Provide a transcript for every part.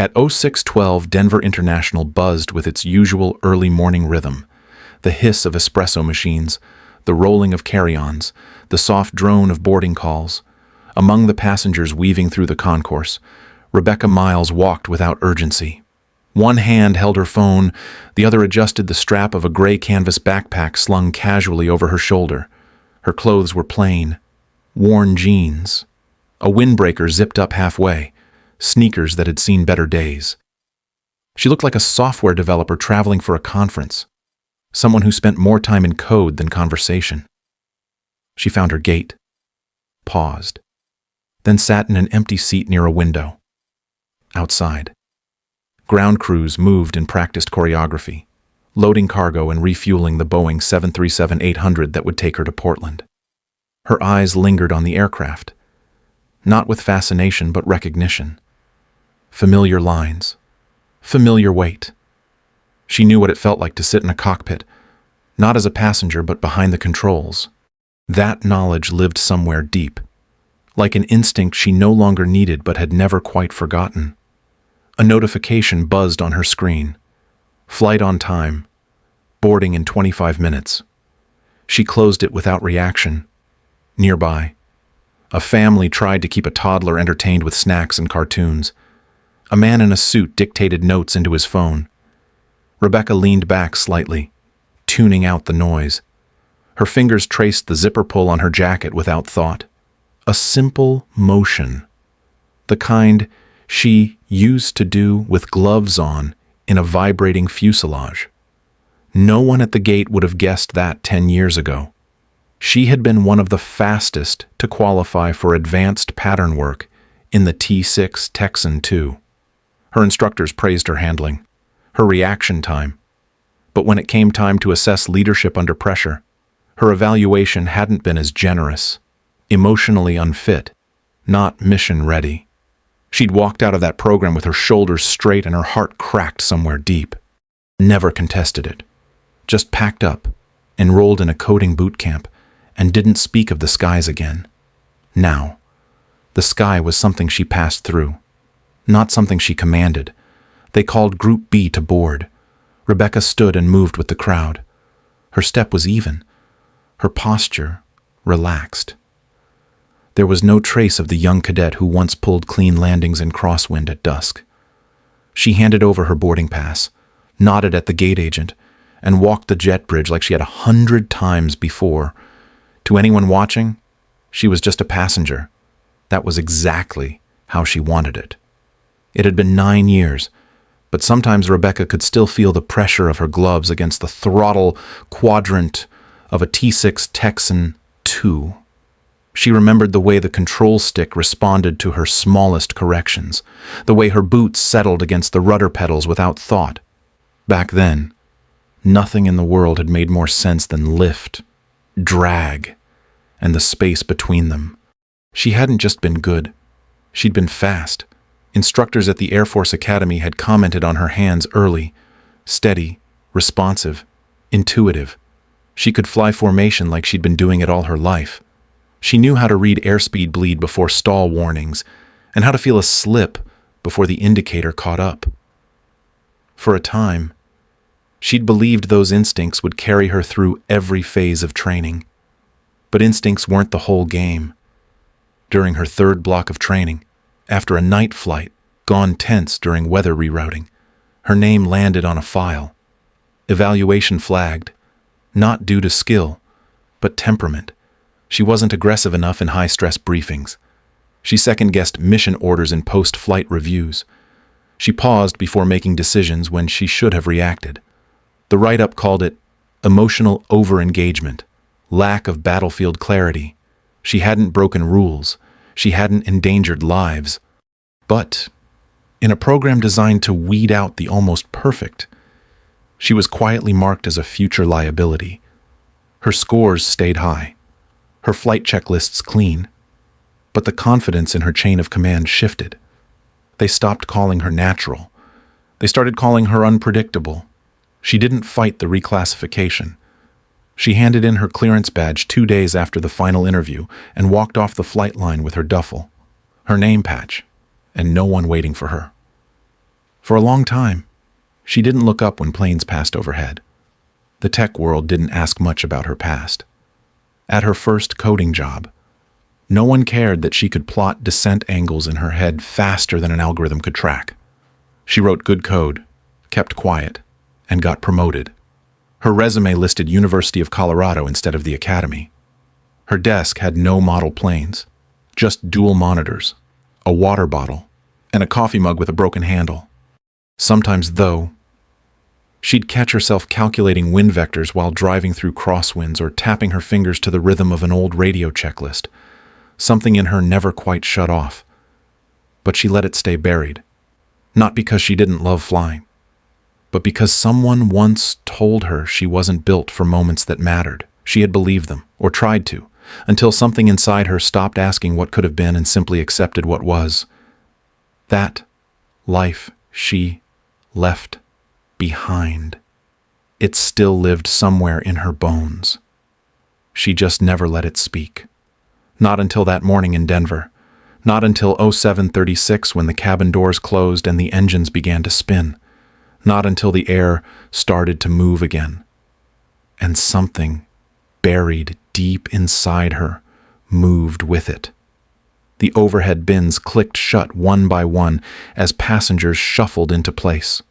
At 0612, Denver International buzzed with its usual early morning rhythm. The hiss of espresso machines, the rolling of carry-ons, the soft drone of boarding calls. Among the passengers weaving through the concourse, Rebecca Miles walked without urgency. One hand held her phone, the other adjusted the strap of a gray canvas backpack slung casually over her shoulder. Her clothes were plain, worn jeans, a windbreaker zipped up halfway, sneakers that had seen better days. She looked like a software developer traveling for a conference, someone who spent more time in code than conversation. She found her gate, paused, then sat in an empty seat near a window. Outside, ground crews moved in practiced choreography, loading cargo and refueling the Boeing 737-800 that would take her to Portland. Her eyes lingered on the aircraft, not with fascination but recognition. Familiar lines, familiar weight. She knew what it felt like to sit in a cockpit, not as a passenger but behind the controls. That knowledge lived somewhere deep, like an instinct she no longer needed but had never quite forgotten. A notification buzzed on her screen. Flight on time. Boarding in 25 minutes. She closed it without reaction. Nearby, a family tried to keep a toddler entertained with snacks and cartoons. A man in a suit dictated notes into his phone. Rebecca leaned back slightly, tuning out the noise. Her fingers traced the zipper pull on her jacket without thought. A simple motion, the kind she used to do with gloves on in a vibrating fuselage. No one at the gate would have guessed that 10 years ago. She had been one of the fastest to qualify for advanced pattern work in the T6 Texan II. Her instructors praised her handling, her reaction time. But when it came time to assess leadership under pressure, her evaluation hadn't been as generous. Emotionally unfit, not mission-ready. She'd walked out of that program with her shoulders straight and her heart cracked somewhere deep. Never contested it. Just packed up, enrolled in a coding boot camp, and didn't speak of the skies again. Now, the sky was something she passed through, not something she commanded. They called Group B to board. Rebecca stood and moved with the crowd. Her step was even, her posture relaxed. There was no trace of the young cadet who once pulled clean landings in crosswind at dusk. She handed over her boarding pass, nodded at the gate agent, and walked the jet bridge like she had 100 times before. To anyone watching, she was just a passenger. That was exactly how she wanted it. It had been 9 years, but sometimes Rebecca could still feel the pressure of her gloves against the throttle quadrant of a T6 Texan II. She remembered the way the control stick responded to her smallest corrections, the way her boots settled against the rudder pedals without thought. Back then, nothing in the world had made more sense than lift, drag, and the space between them. She hadn't just been good. She'd been fast. Instructors at the Air Force Academy had commented on her hands early, steady, responsive, intuitive. She could fly formation like she'd been doing it all her life. She knew how to read airspeed bleed before stall warnings, and how to feel a slip before the indicator caught up. For a time, she'd believed those instincts would carry her through every phase of training. But instincts weren't the whole game. During her third block of training, after a night flight, gone tense during weather rerouting, her name landed on a file. Evaluation flagged, not due to skill, but temperament. She wasn't aggressive enough in high-stress briefings. She second-guessed mission orders in post-flight reviews. She paused before making decisions when she should have reacted. The write-up called it emotional over-engagement, lack of battlefield clarity. She hadn't broken rules. She hadn't endangered lives. But, in a program designed to weed out the almost perfect, she was quietly marked as a future liability. Her scores stayed high. Her flight checklists clean, but the confidence in her chain of command shifted. They stopped calling her natural. They started calling her unpredictable. She didn't fight the reclassification. She handed in her clearance badge 2 days after the final interview and walked off the flight line with her duffel, her name patch, and no one waiting for her. For a long time, she didn't look up when planes passed overhead. The tech world didn't ask much about her past. At her first coding job, no one cared that she could plot descent angles in her head faster than an algorithm could track. She wrote good code, kept quiet, and got promoted. Her resume listed University of Colorado instead of the academy. Her desk had no model planes, just dual monitors, a water bottle, and a coffee mug with a broken handle. Sometimes, though, she'd catch herself calculating wind vectors while driving through crosswinds or tapping her fingers to the rhythm of an old radio checklist. Something in her never quite shut off, but she let it stay buried. Not because she didn't love flying, but because someone once told her she wasn't built for moments that mattered. She had believed them, or tried to, until something inside her stopped asking what could have been and simply accepted what was. That life she left behind. It still lived somewhere in her bones. She just never let it speak. Not until that morning in Denver. Not until 07:36 when the cabin doors closed and the engines began to spin. Not until the air started to move again. And something buried deep inside her moved with it. The overhead bins clicked shut one by one as passengers shuffled into place.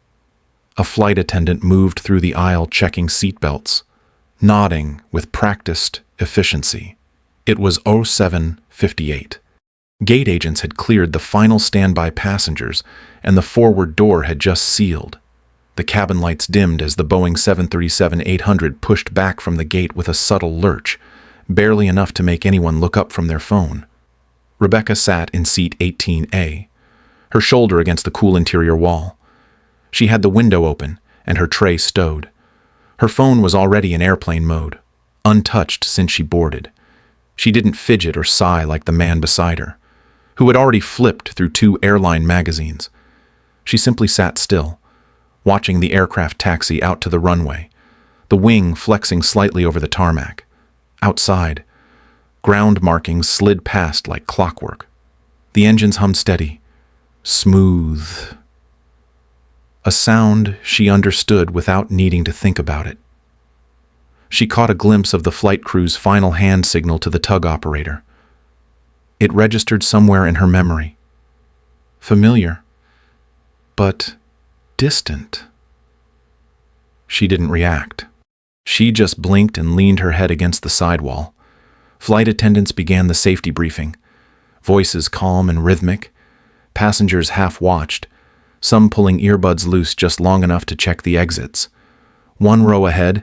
A flight attendant moved through the aisle checking seatbelts, nodding with practiced efficiency. It was 07:58. Gate agents had cleared the final standby passengers, and the forward door had just sealed. The cabin lights dimmed as the Boeing 737-800 pushed back from the gate with a subtle lurch, barely enough to make anyone look up from their phone. Rebecca sat in seat 18A, her shoulder against the cool interior wall. She had the window open and her tray stowed. Her phone was already in airplane mode, untouched since she boarded. She didn't fidget or sigh like the man beside her, who had already flipped through 2 airline magazines. She simply sat still, watching the aircraft taxi out to the runway, the wing flexing slightly over the tarmac. Outside, ground markings slid past like clockwork. The engines hummed steady, smooth. A sound she understood without needing to think about it. She caught a glimpse of the flight crew's final hand signal to the tug operator. It registered somewhere in her memory. Familiar, but distant. She didn't react. She just blinked and leaned her head against the sidewall. Flight attendants began the safety briefing. Voices calm and rhythmic. Passengers half-watched, some pulling earbuds loose just long enough to check the exits. One row ahead,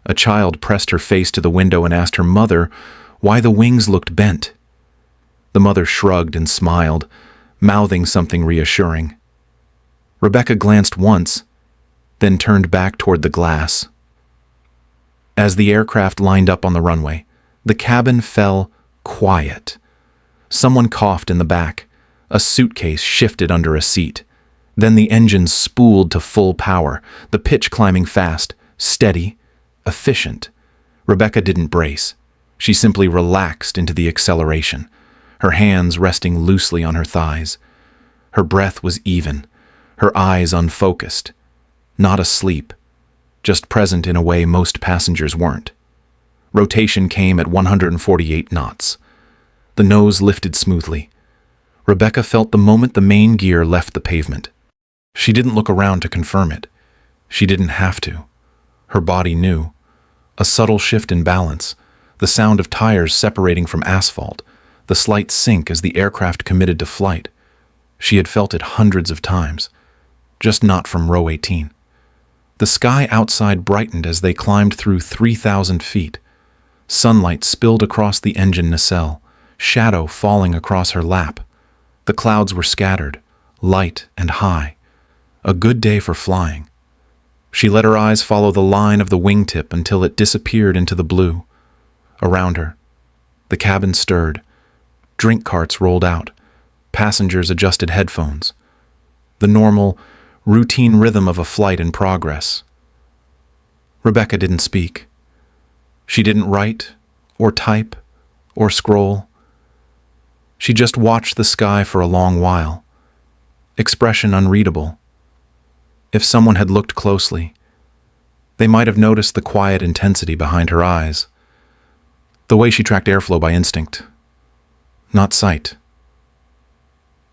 a child pressed her face to the window and asked her mother why the wings looked bent. The mother shrugged and smiled, mouthing something reassuring. Rebecca glanced once, then turned back toward the glass. As the aircraft lined up on the runway, the cabin fell quiet. Someone coughed in the back. A suitcase shifted under a seat. Then the engines spooled to full power, the pitch climbing fast, steady, efficient. Rebecca didn't brace. She simply relaxed into the acceleration, her hands resting loosely on her thighs. Her breath was even, her eyes unfocused, not asleep, just present in a way most passengers weren't. Rotation came at 148 knots. The nose lifted smoothly. Rebecca felt the moment the main gear left the pavement. She didn't look around to confirm it. She didn't have to. Her body knew. A subtle shift in balance, the sound of tires separating from asphalt, the slight sink as the aircraft committed to flight. She had felt it hundreds of times, just not from row 18. The sky outside brightened as they climbed through 3,000 feet. Sunlight spilled across the engine nacelle, shadow falling across her lap. The clouds were scattered, light and high. A good day for flying. She let her eyes follow the line of the wingtip until it disappeared into the blue. Around her, the cabin stirred. Drink carts rolled out. Passengers adjusted headphones. The normal, routine rhythm of a flight in progress. Rebecca didn't speak. She didn't write, or type, or scroll. She just watched the sky for a long while. Expression unreadable, If someone had looked closely, they might have noticed the quiet intensity behind her eyes, the way she tracked airflow by instinct, not sight.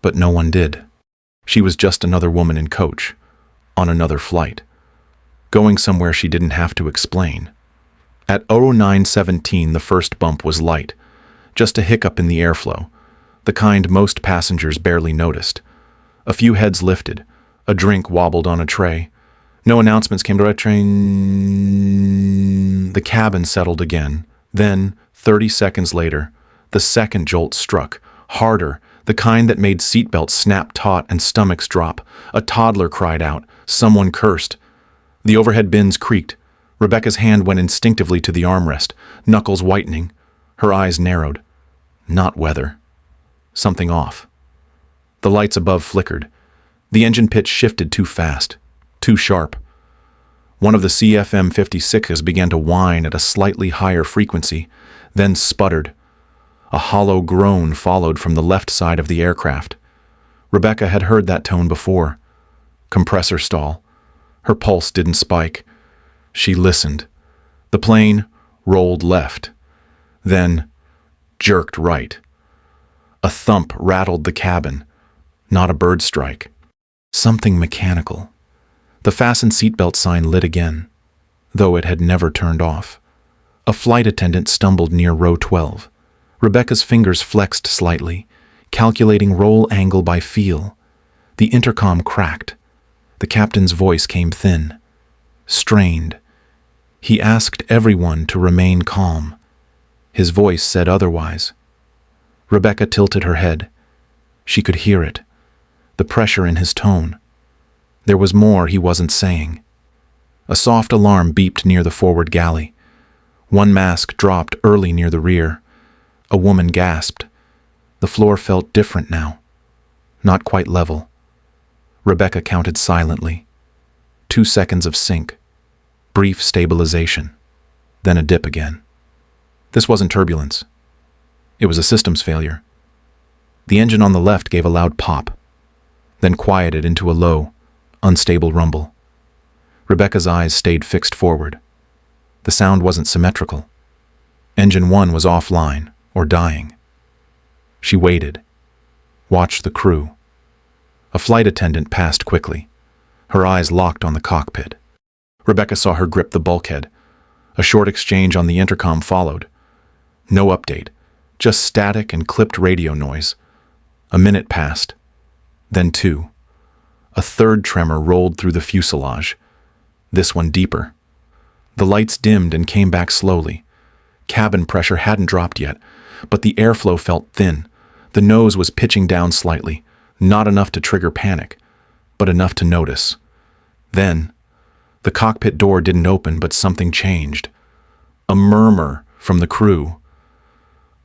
But no one did. She was just another woman in coach, on another flight, going somewhere she didn't have to explain. At 09:17, the first bump was light, just a hiccup in the airflow, the kind most passengers barely noticed. A few heads lifted, a drink wobbled on a tray. No announcements came to a train. The cabin settled again. Then, 30 seconds later, the second jolt struck, harder, the kind that made seatbelts snap taut and stomachs drop. A toddler cried out. Someone cursed. The overhead bins creaked. Rebecca's hand went instinctively to the armrest, knuckles whitening. Her eyes narrowed. Not weather. Something off. The lights above flickered. The engine pitch shifted too fast, too sharp. One of the CFM56s began to whine at a slightly higher frequency, then sputtered. A hollow groan followed from the left side of the aircraft. Rebecca had heard that tone before. Compressor stall. Her pulse didn't spike. She listened. The plane rolled left, then jerked right. A thump rattled the cabin, not a bird strike. Something mechanical. The fasten seatbelt sign lit again, though it had never turned off. A flight attendant stumbled near row 12. Rebecca's fingers flexed slightly, calculating roll angle by feel. The intercom cracked. The captain's voice came thin, strained. He asked everyone to remain calm. His voice said otherwise. Rebecca tilted her head. She could hear it, the pressure in his tone. There was more he wasn't saying. A soft alarm beeped near the forward galley. One mask dropped early near the rear. A woman gasped. The floor felt different now, not quite level. Rebecca counted silently. 2 seconds of sync, brief stabilization, then a dip again. This wasn't turbulence. It was a systems failure. The engine on the left gave a loud pop, then quieted into a low, unstable rumble. Rebecca's eyes stayed fixed forward. The sound wasn't symmetrical. Engine 1 was offline or dying. She waited, watched the crew. A flight attendant passed quickly, her eyes locked on the cockpit. Rebecca saw her grip the bulkhead. A short exchange on the intercom followed. No update, just static and clipped radio noise. A minute passed, then 2. A third tremor rolled through the fuselage, this one deeper. The lights dimmed and came back slowly. Cabin pressure hadn't dropped yet, but the airflow felt thin. The nose was pitching down slightly, not enough to trigger panic, but enough to notice. Then, the cockpit door didn't open, but something changed. A murmur from the crew.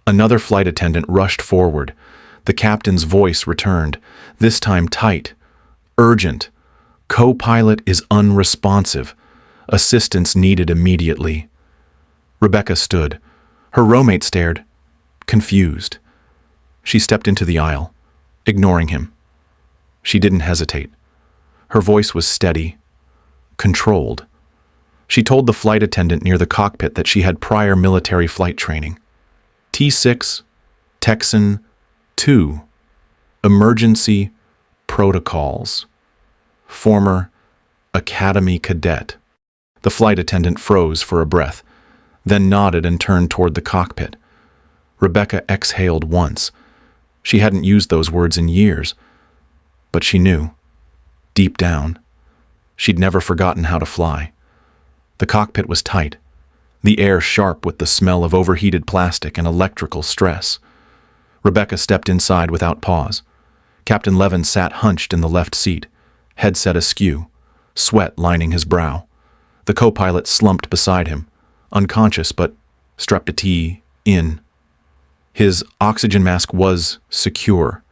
Another flight attendant rushed forward. The captain's voice returned, this time tight, urgent. Co-pilot is unresponsive. Assistance needed immediately. Rebecca stood. Her roommate stared, confused. She stepped into the aisle, ignoring him. She didn't hesitate. Her voice was steady, controlled. She told the flight attendant near the cockpit that she had prior military flight training. T6, Texan 2, emergency protocols. Former Academy cadet. The flight attendant froze for a breath, then nodded and turned toward the cockpit. Rebecca exhaled once. She hadn't used those words in years, but she knew, deep down, she'd never forgotten how to fly. The cockpit was tight, the air sharp with the smell of overheated plastic and electrical stress. Rebecca stepped inside without pause. Captain Levin sat hunched in the left seat, headset askew, sweat lining his brow. The co-pilot slumped beside him, unconscious but strapped a T in. His oxygen mask was secure,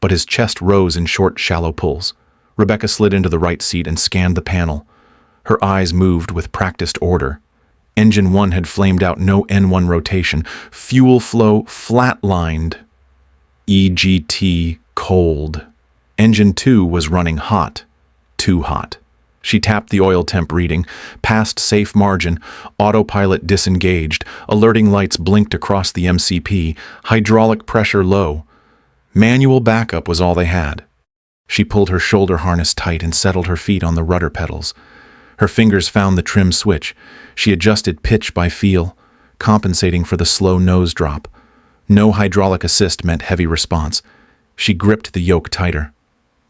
but his chest rose in short, shallow pulls. Rebecca slid into the right seat and scanned the panel. Her eyes moved with practiced order. Engine 1 had flamed out, no N1 rotation. Fuel flow flatlined. EGT cold. Engine 2 was running hot, too hot. She tapped the oil temp reading, passed safe margin, autopilot disengaged, alerting lights blinked across the MCP, hydraulic pressure low. Manual backup was all they had. She pulled her shoulder harness tight and settled her feet on the rudder pedals. Her fingers found the trim switch. She adjusted pitch by feel, compensating for the slow nose drop. No hydraulic assist meant heavy response. She gripped the yoke tighter,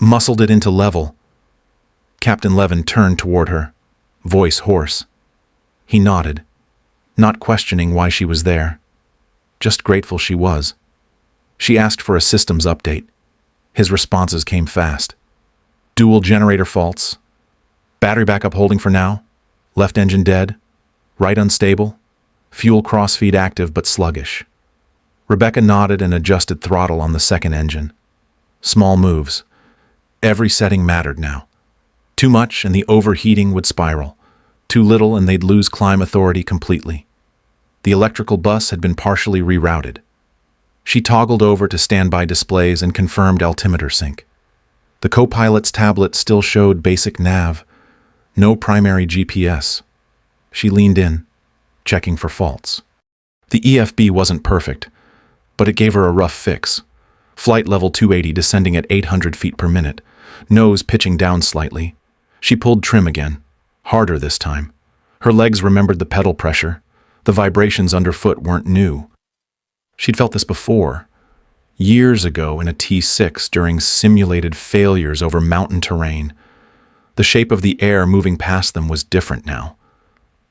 muscled it into level. Captain Levin turned toward her, voice hoarse. He nodded, not questioning why she was there, just grateful she was. She asked for a systems update. His responses came fast. Dual generator faults. Battery backup holding for now. Left engine dead. Right unstable. Fuel crossfeed active but sluggish. Rebecca nodded and adjusted throttle on the second engine. Small moves. Every setting mattered now. Too much and the overheating would spiral. Too little and they'd lose climb authority completely. The electrical bus had been partially rerouted. She toggled over to standby displays and confirmed altimeter sync. The co-pilot's tablet still showed basic nav, no primary GPS. She leaned in, checking for faults. The EFB wasn't perfect, but it gave her a rough fix. Flight level 280 descending at 800 feet per minute, nose pitching down slightly. She pulled trim again, harder this time. Her legs remembered the pedal pressure. The vibrations underfoot weren't new. She'd felt this before, years ago in a T6 during simulated failures over mountain terrain. The shape of the air moving past them was different now.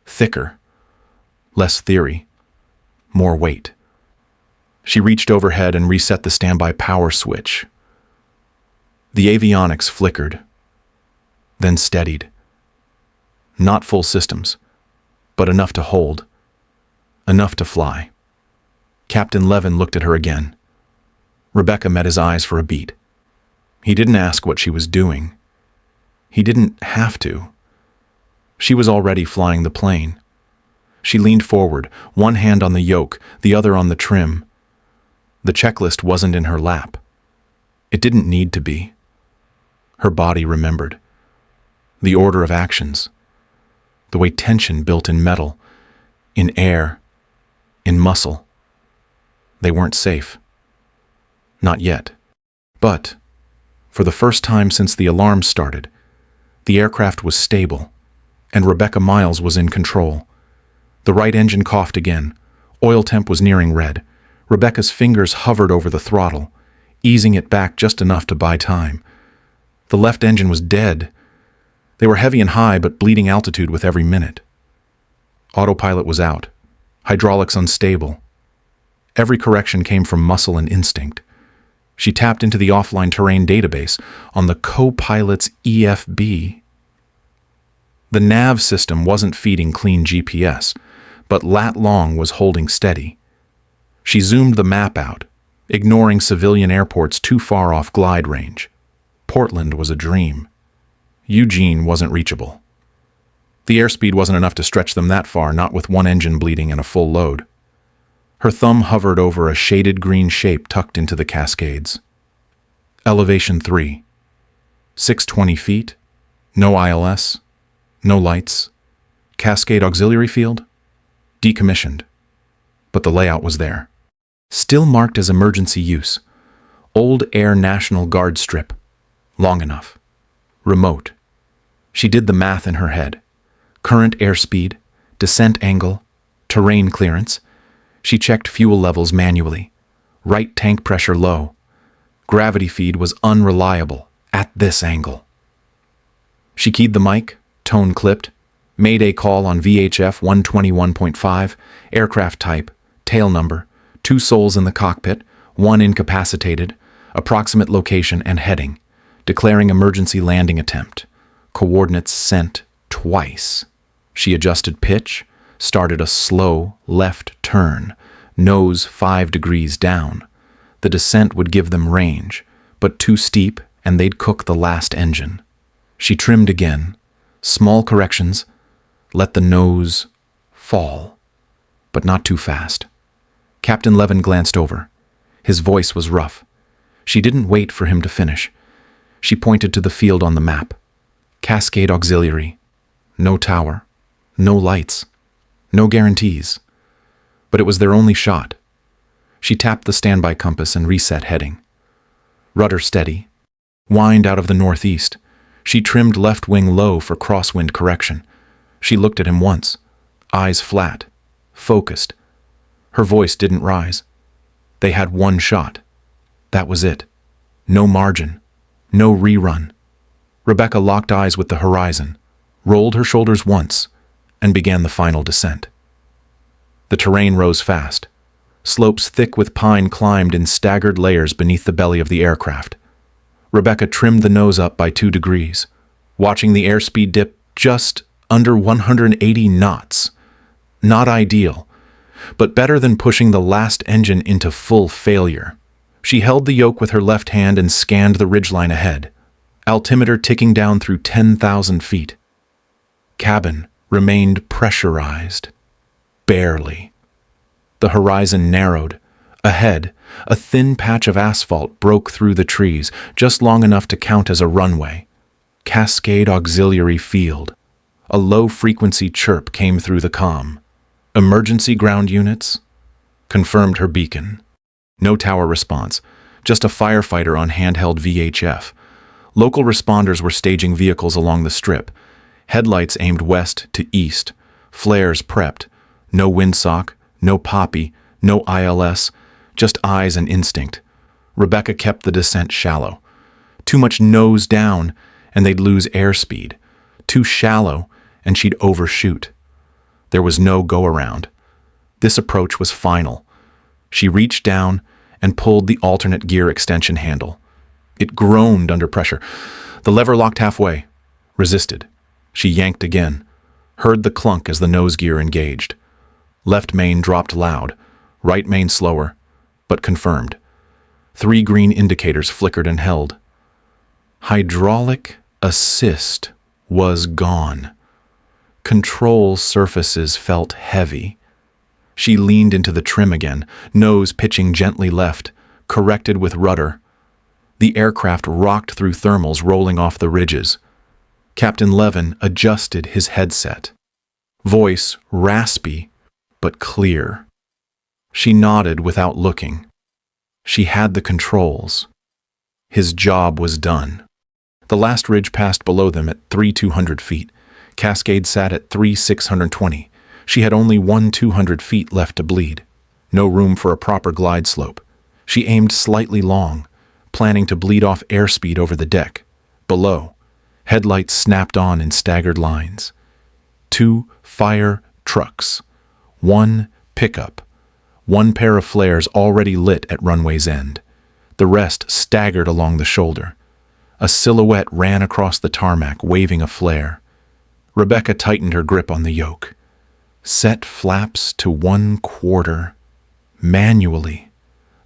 Thicker, less theory, more weight. She reached overhead and reset the standby power switch. The avionics flickered, then steadied. Not full systems, but enough to hold, enough to fly. Captain Levin looked at her again. Rebecca met his eyes for a beat. He didn't ask what she was doing. He didn't have to. She was already flying the plane. She leaned forward, one hand on the yoke, the other on the trim. The checklist wasn't in her lap. It didn't need to be. Her body remembered. The order of actions. The way tension built in metal, in air, in muscle. They weren't safe. Not yet. But, for the first time since the alarm started, the aircraft was stable, and Rebecca Miles was in control. The right engine coughed again. Oil temp was nearing red. Rebecca's fingers hovered over the throttle, easing it back just enough to buy time. The left engine was dead. They were heavy and high, but bleeding altitude with every minute. Autopilot was out. Hydraulics unstable. Every correction came from muscle and instinct. She tapped into the offline terrain database on the co-pilot's EFB. The nav system wasn't feeding clean GPS, but lat long was holding steady. She zoomed the map out, ignoring civilian airports too far off glide range. Portland was a dream. Eugene wasn't reachable. The airspeed wasn't enough to stretch them that far, not with one engine bleeding and a full load. Her thumb hovered over a shaded green shape tucked into the Cascades. Elevation 3. 620 feet. No ILS. No lights. Cascade auxiliary field. Decommissioned. But the layout was there. Still marked as emergency use. Old Air National Guard strip. Long enough. Remote. She did the math in her head. Current airspeed, descent angle, terrain clearance. She checked fuel levels manually. Right tank pressure low. Gravity feed was unreliable at this angle. She keyed the mic, tone clipped, Mayday call on VHF 121.5, aircraft type, tail number, 2 souls in the cockpit, 1 incapacitated, approximate location and heading, declaring emergency landing attempt. Coordinates sent twice. She adjusted pitch, started a slow left turn, nose 5 degrees down. The descent would give them range, but too steep and they'd cook the last engine. She trimmed again, small corrections, let the nose fall, but not too fast. Captain Levin glanced over. His voice was rough. She didn't wait for him to finish. She pointed to the field on the map. Cascade Auxiliary. No tower. No lights. No guarantees. But it was their only shot. She tapped the standby compass and reset heading. Rudder steady. Wind out of the northeast. She trimmed left wing low for crosswind correction. She looked at him once, eyes flat, focused. Her voice didn't rise. They had one shot. That was it. No margin. No rerun. Rebecca locked eyes with the horizon, rolled her shoulders once, and began the final descent. The terrain rose fast. Slopes thick with pine climbed in staggered layers beneath the belly of the aircraft. Rebecca trimmed the nose up by 2 degrees, watching the airspeed dip just under 180 knots. Not ideal, but better than pushing the last engine into full failure. She held the yoke with her left hand and scanned the ridgeline ahead, altimeter ticking down through 10,000 feet. Cabin remained pressurized. Barely. The horizon narrowed. Ahead, a thin patch of asphalt broke through the trees, just long enough to count as a runway. Cascade Auxiliary Field. A low-frequency chirp came through the comm. Emergency ground units? Confirmed her beacon. No tower response, just a firefighter on handheld VHF. Local responders were staging vehicles along the strip. Headlights aimed west to east. Flares prepped. No windsock, no poppy, no ILS, just eyes and instinct. Rebecca kept the descent shallow. Too much nose down, and they'd lose airspeed. Too shallow, and she'd overshoot. There was no go-around. This approach was final. She reached down and pulled the alternate gear extension handle. It groaned under pressure. The lever locked halfway. Resisted. She yanked again. Heard the clunk as the nose gear engaged. Left main dropped loud. Right main slower, but confirmed. 3 green indicators flickered and held. Hydraulic assist was gone. Control surfaces felt heavy. She leaned into the trim again, nose pitching gently left, corrected with rudder. The aircraft rocked through thermals rolling off the ridges. Captain Levin adjusted his headset. Voice raspy, but clear. She nodded without looking. She had the controls. His job was done. The last ridge passed below them at 3,200 feet. Cascade sat at 3,620. She had only 1,200 feet left to bleed. No room for a proper glide slope. She aimed slightly long, planning to bleed off airspeed over the deck. Below, headlights snapped on in staggered lines. 2 fire trucks. 1 pickup. 1 pair of flares already lit at runway's end. The rest staggered along the shoulder. A silhouette ran across the tarmac, waving a flare. Rebecca tightened her grip on the yoke. Set flaps to 1/4. Manually.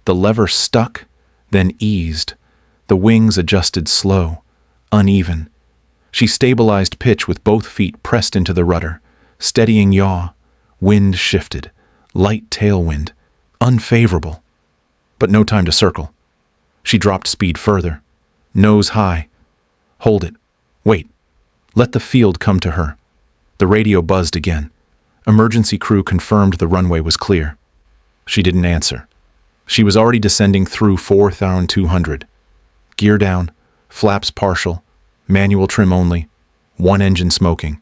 The lever stuck, then eased. The wings adjusted slow, uneven. She stabilized pitch with both feet pressed into the rudder, steadying yaw. Wind shifted. Light tailwind. Unfavorable. But no time to circle. She dropped speed further. Nose high. Hold it. Wait. Let the field come to her. The radio buzzed again. Emergency crew confirmed the runway was clear. She didn't answer. She was already descending through 4,200. Gear down, flaps partial, manual trim only, 1 engine smoking,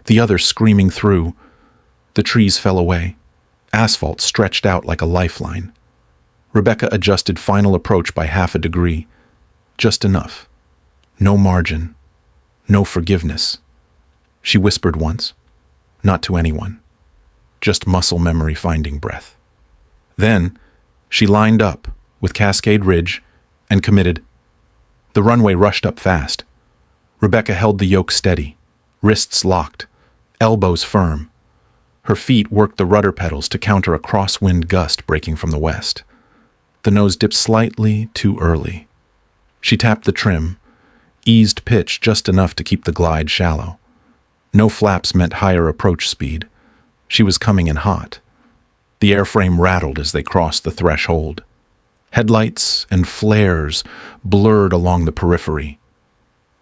the other screaming through. The trees fell away. Asphalt stretched out like a lifeline. Rebecca adjusted final approach by 1/2 degree. Just enough. No margin. No forgiveness. She whispered once. Not to anyone. Just muscle memory finding breath. Then, she lined up with Cascade Ridge and committed. The runway rushed up fast. Rebecca held the yoke steady, wrists locked, elbows firm. Her feet worked the rudder pedals to counter a crosswind gust breaking from the west. The nose dipped slightly too early. She tapped the trim, eased pitch just enough to keep the glide shallow. No flaps meant higher approach speed. She was coming in hot. The airframe rattled as they crossed the threshold. Headlights and flares blurred along the periphery.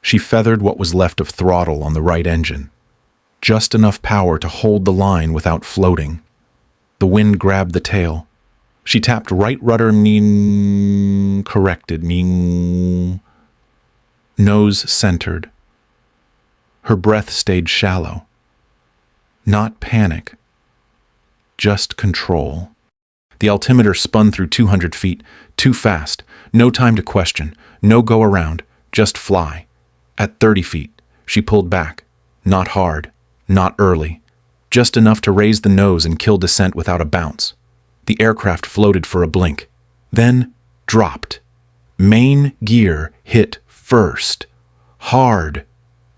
She feathered what was left of throttle on the right engine, just enough power to hold the line without floating. The wind grabbed the tail. She tapped right rudder, corrected, nose centered. Her breath stayed shallow. Not panic, just control. The altimeter spun through 200 feet, too fast, no time to question, no go around, just fly. At 30 feet, she pulled back, not hard, not early, just enough to raise the nose and kill descent without a bounce. The aircraft floated for a blink, then dropped. Main gear hit first. Hard.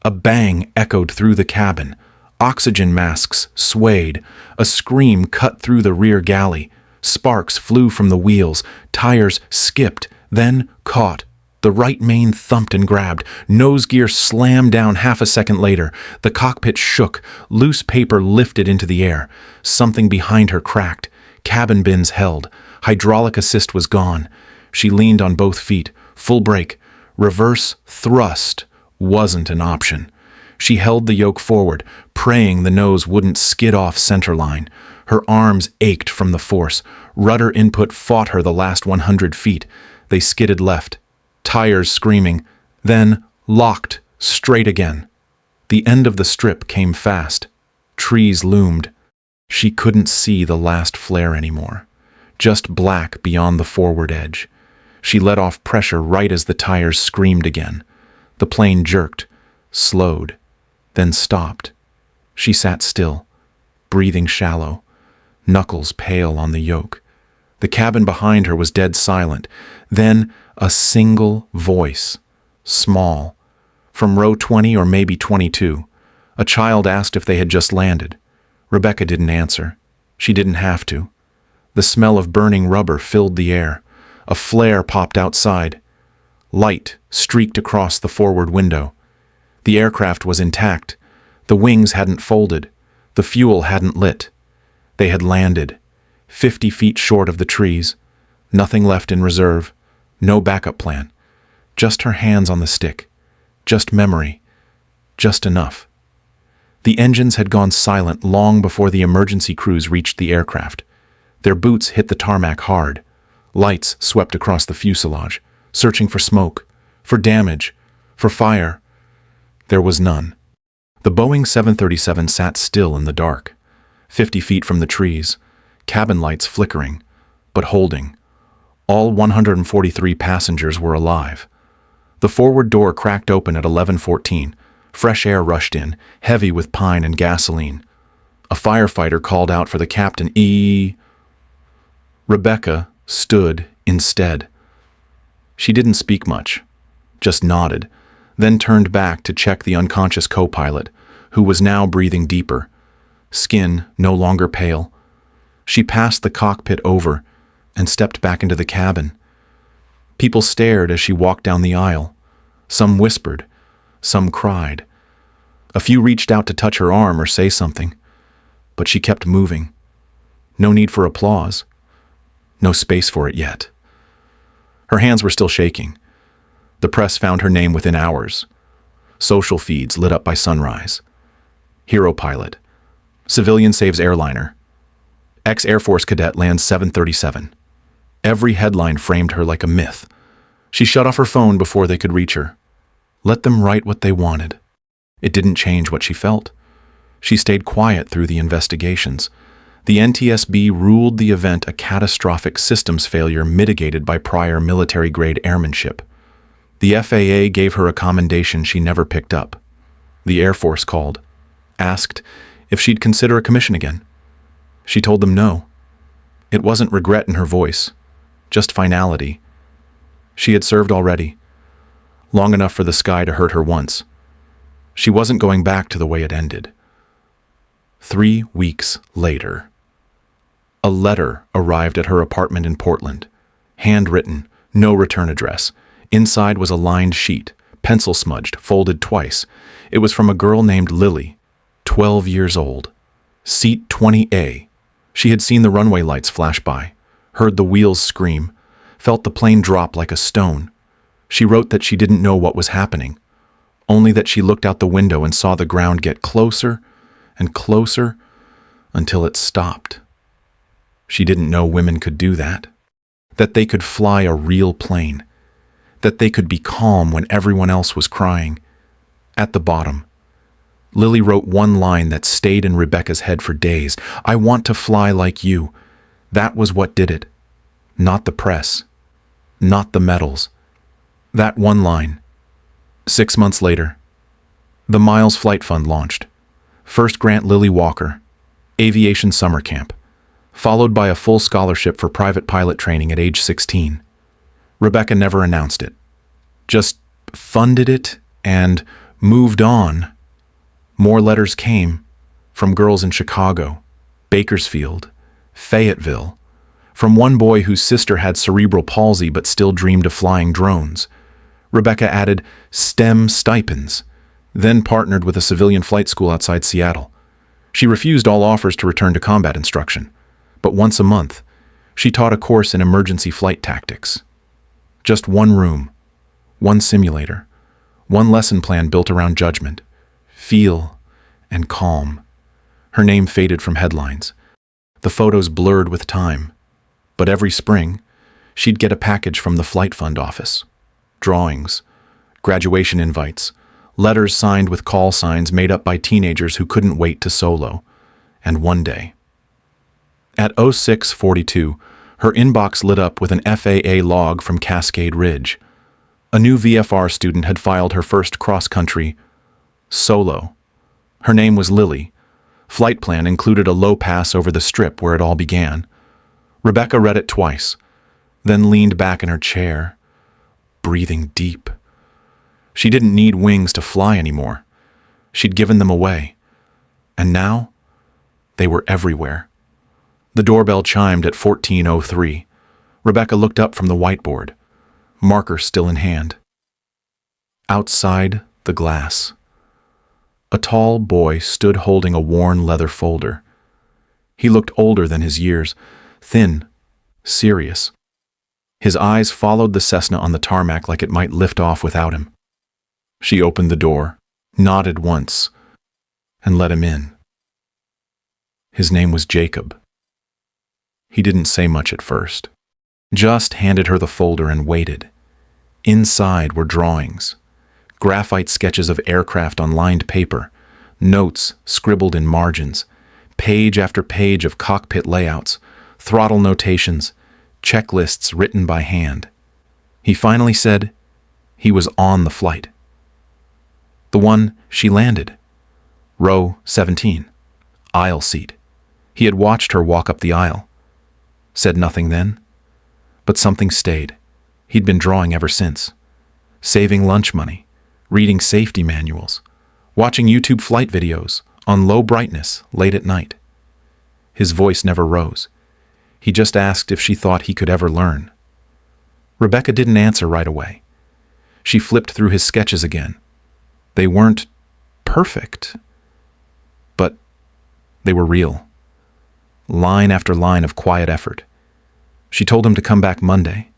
A bang echoed through the cabin. Oxygen masks swayed. A scream cut through the rear galley. Sparks flew from the wheels. Tires skipped, then caught. The right main thumped and grabbed. Nose gear slammed down half a second later. The cockpit shook. Loose paper lifted into the air. Something behind her cracked. Cabin bins held. Hydraulic assist was gone. She leaned on both feet. Full brake. Reverse thrust wasn't an option. She held the yoke forward, praying the nose wouldn't skid off centerline. Her arms ached from the force. Rudder input fought her the last 100 feet. They skidded left. Tires screaming. Then locked straight again. The end of the strip came fast. Trees loomed. She couldn't see the last flare anymore. Just black beyond the forward edge. She let off pressure right as the tires screamed again. The plane jerked, slowed, then stopped. She sat still, breathing shallow, knuckles pale on the yoke. The cabin behind her was dead silent. Then a single voice, small, from row 20 or maybe 22. A child asked if they had just landed. Rebecca didn't answer. She didn't have to. The smell of burning rubber filled the air. A flare popped outside. Light streaked across the forward window. The aircraft was intact. The wings hadn't folded. The fuel hadn't lit. They had landed, 50 feet short of the trees. Nothing left in reserve. No backup plan. Just her hands on the stick. Just memory. Just enough. The engines had gone silent long before the emergency crews reached the aircraft. Their boots hit the tarmac hard. Lights swept across the fuselage, searching for smoke, for damage, for fire. There was none. The Boeing 737 sat still in the dark, 50 feet from the trees, cabin lights flickering, but holding. All 143 passengers were alive. The forward door cracked open at 11:14. Fresh air rushed in, heavy with pine and gasoline. A firefighter called out for the captain. Rebecca stood instead. She didn't speak much, just nodded, then turned back to check the unconscious co-pilot, who was now breathing deeper, skin no longer pale. She passed the cockpit over and stepped back into the cabin. People stared as she walked down the aisle. Some whispered. Some cried. A few reached out to touch her arm or say something, but she kept moving. No need for applause. No space for it yet. Her hands were still shaking. The press found her name within hours. Social feeds lit up by sunrise. Hero pilot. Civilian saves airliner. Ex-Air Force cadet lands 737. Every headline framed her like a myth. She shut off her phone before they could reach her. Let them write what they wanted. It didn't change what she felt. She stayed quiet through the investigations. The NTSB ruled the event a catastrophic systems failure mitigated by prior military-grade airmanship. The FAA gave her a commendation she never picked up. The Air Force called, asked if she'd consider a commission again. She told them no. It wasn't regret in her voice, just finality. She had served already, long enough for the sky to hurt her once. She wasn't going back to the way it ended. 3 weeks later, a letter arrived at her apartment in Portland. Handwritten, no return address. Inside was a lined sheet, pencil smudged, folded twice. It was from a girl named Lily, 12 years old. Seat 20A. She had seen the runway lights flash by, heard the wheels scream, felt the plane drop like a stone. She wrote that she didn't know what was happening. only that she looked out the window and saw the ground get closer and closer until it stopped. She didn't know women could do that they could fly a real plane, that they could be calm when everyone else was crying. At the bottom, Lily wrote one line that stayed in Rebecca's head for days. "I want to fly like you." That was what did it. Not the press. Not the medals. That one line. 6 months later, the Miles Flight Fund launched. First grant Lily Walker, aviation summer camp, followed by a full scholarship for private pilot training at age 16. Rebecca never announced it, just funded it and moved on. More letters came from girls in Chicago, Bakersfield, Fayetteville, from one boy whose sister had cerebral palsy but still dreamed of flying drones. Rebecca added STEM stipends, then partnered with a civilian flight school outside Seattle. She refused all offers to return to combat instruction, but once a month, she taught a course in emergency flight tactics. Just one room, one simulator, one lesson plan built around judgment, feel, and calm. Her name faded from headlines. The photos blurred with time. But every spring, she'd get a package from the Flight Fund office. Drawings, graduation invites, letters signed with call signs made up by teenagers who couldn't wait to solo. And one day, at 06:42, her inbox lit up with an FAA log from Cascade Ridge. A new VFR student had filed her first cross-country solo. Her name was Lily. Flight plan included a low pass over the strip where it all began. Rebecca read it twice, then leaned back in her chair, breathing deep. She didn't need wings to fly anymore. She'd given them away. And now, they were everywhere. The doorbell chimed at 14:03. Rebecca looked up from the whiteboard, marker still in hand. Outside the glass, a tall boy stood holding a worn leather folder. He looked older than his years, thin, serious. His eyes followed the Cessna on the tarmac like it might lift off without him. She opened the door, nodded once, and let him in. His name was Jacob. He didn't say much at first, just handed her the folder and waited. Inside were drawings, graphite sketches of aircraft on lined paper, notes scribbled in margins, page after page of cockpit layouts, throttle notations, checklists written by hand. He finally said he was on the flight. The one she landed. Row 17, aisle seat. He had watched her walk up the aisle. Said nothing then, but something stayed. He'd been drawing ever since. Saving lunch money, reading safety manuals, watching YouTube flight videos on low brightness late at night. His voice never rose. He just asked if she thought he could ever learn. Rebecca didn't answer right away. She flipped through his sketches again. They weren't perfect, but they were real. Line after line of quiet effort. She told him to come back Monday.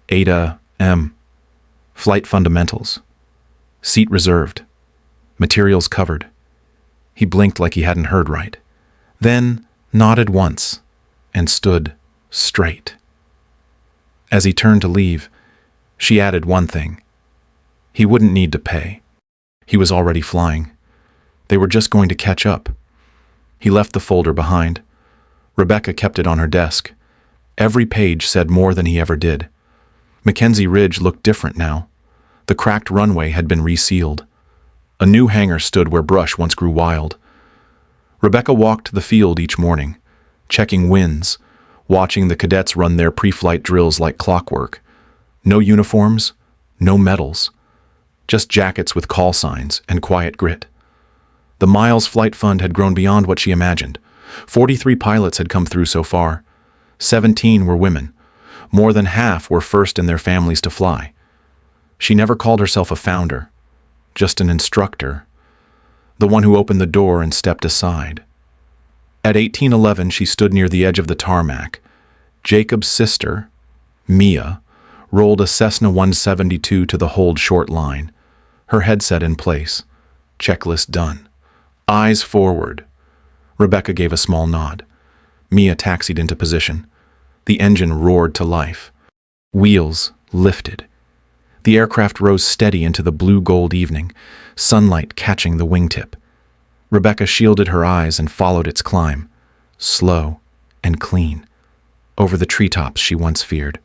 8 a.m. Flight fundamentals. Seat reserved. Materials covered. He blinked like he hadn't heard right. Then nodded once and stood straight. As he turned to leave, she added one thing. He wouldn't need to pay. He was already flying. They were just going to catch up. He left the folder behind. Rebecca kept it on her desk. Every page said more than he ever did. Mackenzie Ridge looked different now. The cracked runway had been resealed. A new hangar stood where brush once grew wild. Rebecca walked the field each morning, checking winds, watching the cadets run their pre-flight drills like clockwork. No uniforms, no medals, just jackets with call signs and quiet grit. The Miles Flight Fund had grown beyond what she imagined. 43 pilots had come through so far. 17 were women. More than half were first in their families to fly. She never called herself a founder, just an instructor, the one who opened the door and stepped aside. At 1811, she stood near the edge of the tarmac. Jacob's sister, Mia, rolled a Cessna 172 to the hold short line. Her headset in place. Checklist done. Eyes forward. Rebecca gave a small nod. Mia taxied into position. The engine roared to life. Wheels lifted. The aircraft rose steady into the blue-gold evening, sunlight catching the wingtip. Rebecca shielded her eyes and followed its climb, slow and clean, over the treetops she once feared.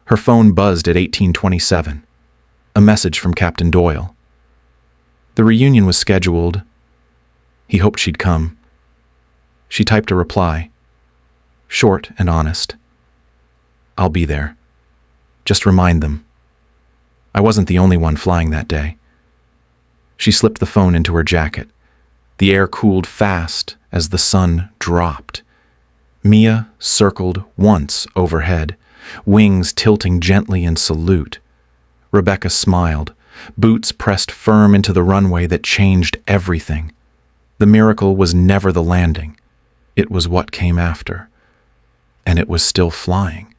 Her phone buzzed at 1827. A message from Captain Doyle. The reunion was scheduled. He hoped she'd come. She typed a reply, short and honest. I'll be there. Just remind them. I wasn't the only one flying that day. She slipped the phone into her jacket. The air cooled fast as the sun dropped. Mia circled once overhead, wings tilting gently in salute. Rebecca smiled, boots pressed firm into the runway that changed everything. The miracle was never the landing. It was what came after. And it was still flying.